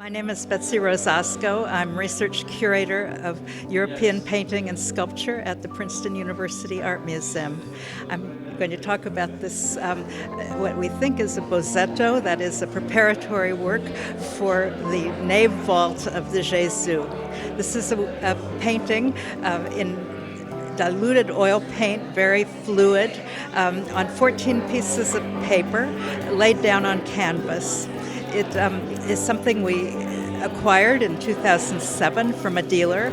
My name is Betsy Roscasco. I'm research curator of European painting and sculpture at the Princeton University Art Museum. I'm going to talk about this, what we think is a bozzetto, that is a preparatory work for the nave vault of the Jesuits. This is a painting in diluted oil paint, very fluid, on 14 pieces of paper laid down on canvas. It is something we acquired in 2007 from a dealer.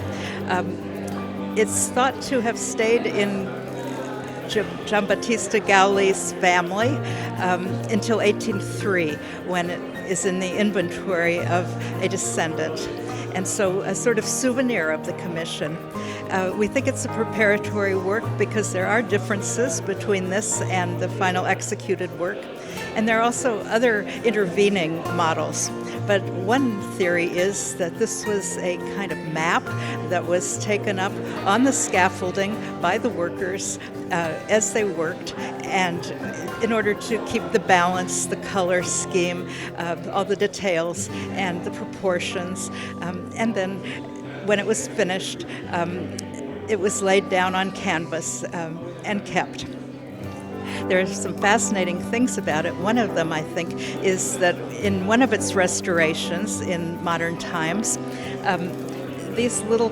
It's thought to have stayed in Giambattista Gauli's family until 1803, when it is in the inventory of a descendant. And so a sort of souvenir of the commission. We think it's a preparatory work because there are differences between this and the final executed work. And there are also other intervening models. But one theory is that this was a kind of map that was taken up on the scaffolding by the workers as they worked, and in order to keep the balance, the color scheme, all the details and the proportions. And then when it was finished, it was laid down on canvas and kept. There are some fascinating things about it. One of them, I think, is that in one of its restorations in modern times, these little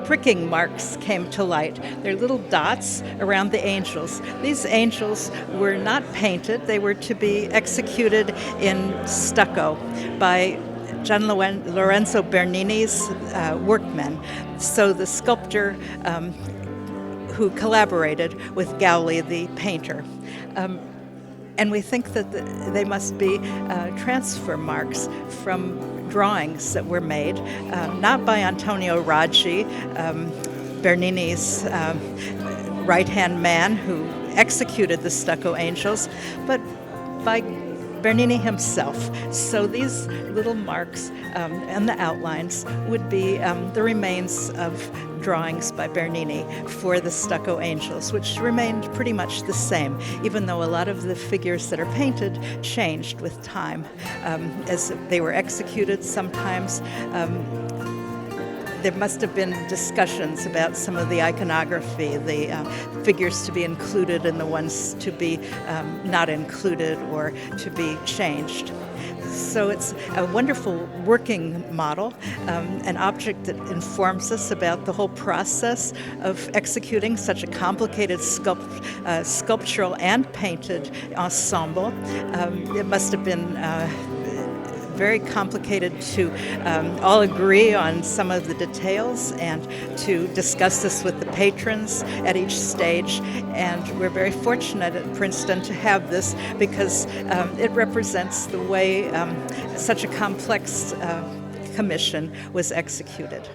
pricking marks came to light. They're little dots around the angels. These angels were not painted. They were to be executed in stucco by Gian Lorenzo Bernini's workmen. So the sculptor who collaborated with Gauli, the painter. And we think that they must be transfer marks from drawings that were made, not by Antonio Raggi, Bernini's right-hand man who executed the stucco angels, but by Bernini himself. So these little marks and the outlines would be the remains of drawings by Bernini for the stucco angels, which remained pretty much the same, even though a lot of the figures that are painted changed with time. As they were executed, sometimes there must have been discussions about some of the iconography, the figures to be included and the ones to be not included or to be changed. So it's a wonderful working model, an object that informs us about the whole process of executing such a complicated sculptural and painted ensemble. It must have been very complicated to all agree on some of the details and to discuss this with the patrons at each stage. And we're very fortunate at Princeton to have this because it represents the way such a complex commission was executed.